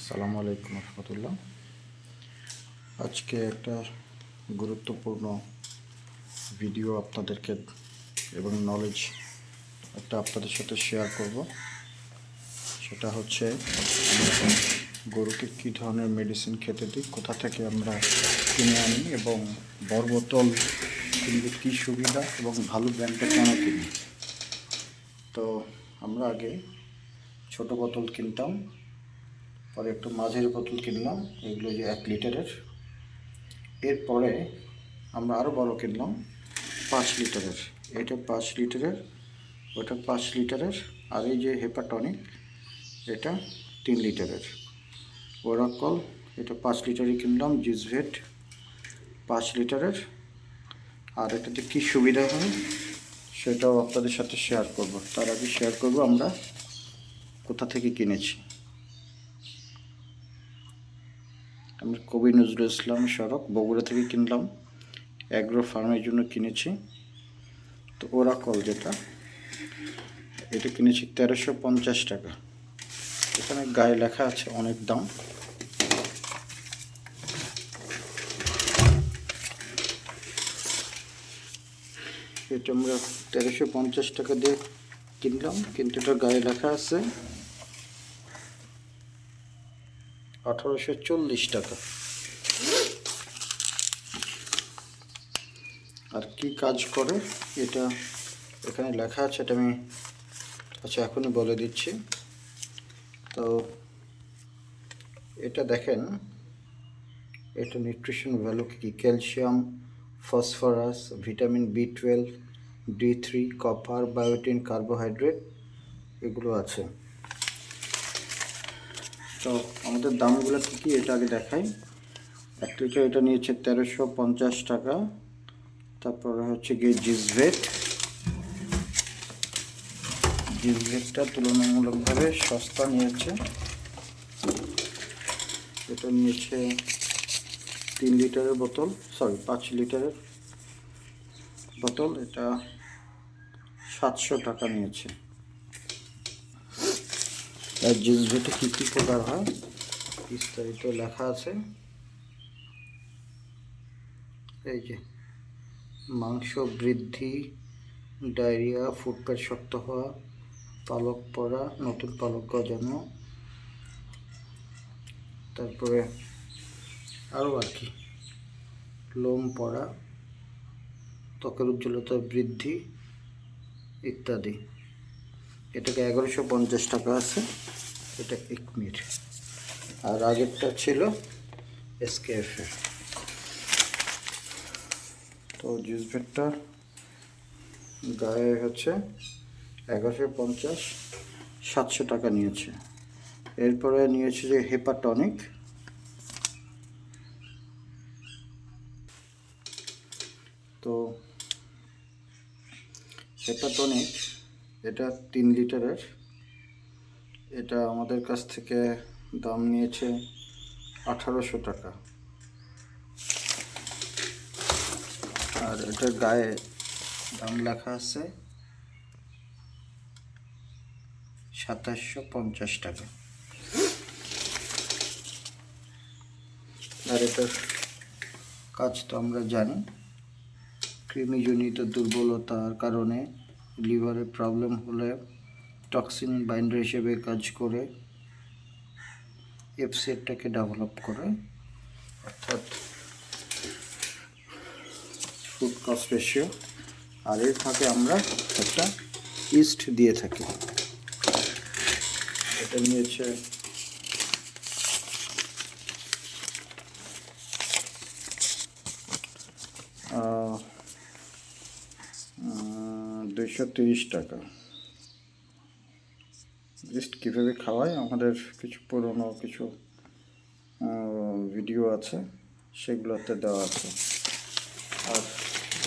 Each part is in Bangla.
আসসালামু আলাইকুম রহমতুল্লাহ। আজকে একটা গুরুত্বপূর্ণ ভিডিও আপনাদেরকে এবং নলেজ আপনাদের সাথে শেয়ার করব। সেটা হচ্ছে আমরা গরুকে কী ধরনের মেডিসিন খেতে দিই, কোথা থেকে আমরা কিনে আনি এবং বড় বোতল কিনলে কী সুবিধা এবং ভালো ব্র্যান্ডটা কেন কিনি। তো আমরা আগে ছোট বোতল কিনতাম, পরে একটু মাঝের বোতল কিনলাম, এগুলো যে 1 লিটারের। এরপরে আমরা আরও বড় কিনলাম 5 লিটারের। এটা 5 লিটারের, ওটা 5 লিটারের। আর এই যে হেপাটনিক, এটা 3 লিটারের। ওরাকল, এটা 5 লিটারই কিনলাম। জিসভেট 5 লিটারের। আর এটাতে কী সুবিধা হয় সেটাও আপনাদের সাথে শেয়ার করব। তার আগে শেয়ার করব আমরা কোথা থেকে কিনেছি। আমি কবি নজরুল ইসলাম সড়ক, বগুড়া থেকে কিনলাম। অ্যাগ্রো ফার্মের জন্য কিনেছি। তো ওরাকল যেটা, এটা কিনেছি 1350 টাকা। এখানে গায়ে লেখা আছে অনেক দাম। এটা আমরা 1350 টাকা দিয়ে কিনলাম, কিন্তু এটা গায়ে লেখা আছে 1840 টাকা। আর কি কাজ করে এটা এখানে লেখা আছে, এটা আমি এখনই বলে দিচ্ছি। তো এটা দেখেন, এটা নিউট্রিশন ভ্যালু কী, calcium, phosphorus, vitamin B12, D3, copper, biotin, carbohydrate, এগুলো আছে। তো আমাদের দামগুলো কী কী এটা আগে দেখাই। 1 লিটার এটা নিয়েছে 1350 টাকা। তারপরে হচ্ছে গিয়ে জিসভেটটা তুলনামূলকভাবে সস্তা নিয়েছে। এটা নিয়েছে 3 লিটারের বোতল, 5 লিটারের বোতল, এটা 700 টাকা নিয়েছে। আর জিসভেটে কী কী প্রকার হয় বিস্তারিত লেখা আছে। এই যে মাংস বৃদ্ধি, ডায়রিয়া, ফুটপ্যাড শক্ত হওয়া, পালক পড়া, নতুন পালক গজানো, তারপরে আরও আর কি, লোম পড়া, ত্বকের উজ্জ্বলতা বৃদ্ধি ইত্যাদি। এটাকে 1150 টাকা আছে। এটা 1 মিনিট। আর আগেরটা ছিল এসকেএফের। তো জিসভেটটা গায়ে হচ্ছে 1150, 700 টাকা নিয়েছে। এরপরে নিয়েছে যে হেপাটনিক, তো হেপাটনিক এটা 3 লিটারের। এটা আমাদের কাছ থেকে দাম নিয়েছে 1800 টাকা। আর এটার গায়ে দাম লেখা আছে 2750 টাকা। আর এটার কাজ তো আমরা জানি, কৃমিজনিত দুর্বলতার কারণে লিভারে প্রবলেম হলে টক্সিন বাইন্ডার হিসেবে কাজ করে, এফসেটটাকে ডেভেলপ করে, অর্থাৎ ফুড কস্ট রেশিও। আর এর ফাঁকে আমরা একটা ইস্ট দিয়ে থাকি। এটা নিয়েছে 230 টাকা। ইস্ট কীভাবে খাওয়াই আমাদের কিছু পুরনো ভিডিও আছে, সেগুলোতে দেওয়া আছে। আর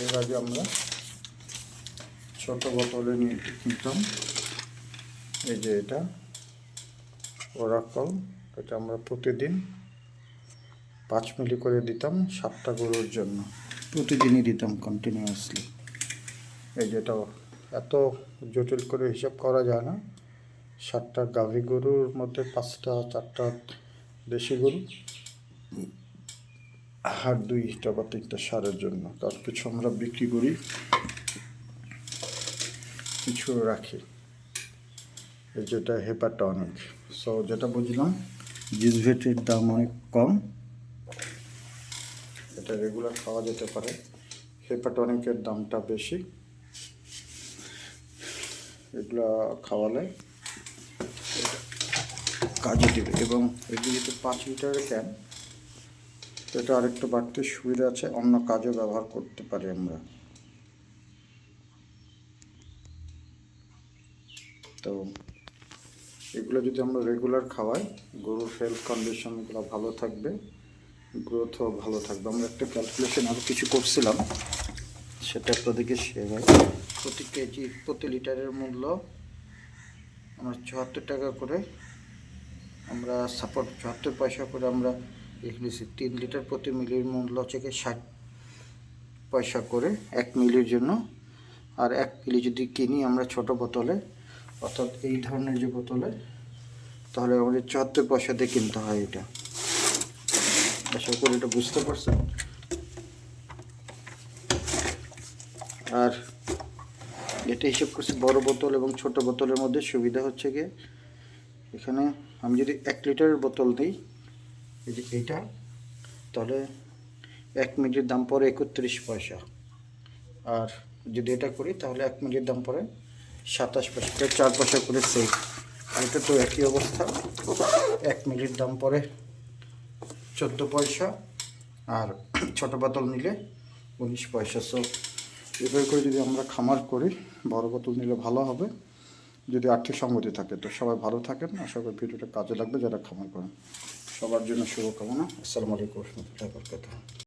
এর আগে আমরা ছোট বোতলে নিয়ে কিনতাম। এই যে এটা ওরাকল, এটা আমরা প্রতিদিন 5 মিলি করে দিতাম 7টা গরুর জন্য, প্রতিদিনই দিতাম কন্টিনিউয়াসলি। এই যেটা এত জটিল করে হিসাব করা যায় না। 7টা গাভী গরুর মধ্যে 5টা 4টা দেশি গরু হাট 2টা বা 3টা সারের জন্য, তার কিছু আমরা বিক্রি করি, কিছু রাখি। এই যেটা হেপাটনিক, সো যেটা বুঝলাম জিসভেটির দাম অনেক কম, এটা রেগুলার খাওয়া যেতে পারে। হেপাটনিকের দামটা বেশি, এগুলা খাওয়ালে কাজে দেবে। এবং এটি যেহেতু 5 লিটারের ক্যান, তো এটা আরেকটু বাড়তি সুবিধা আছে, অন্য কাজে ব্যবহার করতে পারি আমরা। তো এগুলো যদি আমরা রেগুলার খাওয়াই, গরুর হেলথ কন্ডিশনগুলো ভালো থাকবে, গ্রোথও ভালো থাকবে। আমরা একটা ক্যালকুলেশন আরও কিছু করছিলাম, সেটা আপনাদেরকে শেয়ার হয়। প্রতি কেজি প্রতি লিটারের মূল্য আমরা 74 টাকা করে, আমরা সাপোর্ট 74 পয়সা করে আমরা এখানে 3 লিটার প্রতি মিলির মূল্য হচ্ছে 60 পয়সা করে 1 মিলির জন্য। আর 1 মিলি যদি কিনি আমরা ছোট বোতলে, অর্থাৎ এই ধরনের যে বোতলে, তাহলে আমাদের 74 পয়সা দিয়ে কিনতে হয় এটা। আশা করি এটা বুঝতে পারছেন। আর এটা হিসেব করছি বড় বোতল এবং ছোট বোতলের মধ্যে সুবিধা হচ্ছে গিয়ে, এখানে আমি যদি 1 লিটারের বোতল দিই, এই যে এইটা, তাহলে 1 মিলির দাম পড়ে 31 পয়সা। আর যদি এটা করি তাহলে 1 মিলির দাম পড়ে 27 পয়সা, 4 পয়সা করে সেভ। আর এটা তো একই অবস্থা, 1 মিলির দাম পড়ে 14 পয়সা, আর ছোট বোতল নিলে 19 পয়সা। সো এভাবে করে যদি আমরা খামার করি, বড় বোতল নিলে ভালো হবে যদি আর্থিক সঙ্গতি থাকে। তো সবাই ভালো থাকেন, আশা করি ভিডিওটা কাজে লাগবে যারা খামার করেন। সবার জন্য শুভকামনা। আসসালামু আলাইকুম ওয়া রাহমাতুল্লাহি ওয়া বারাকাতুহু।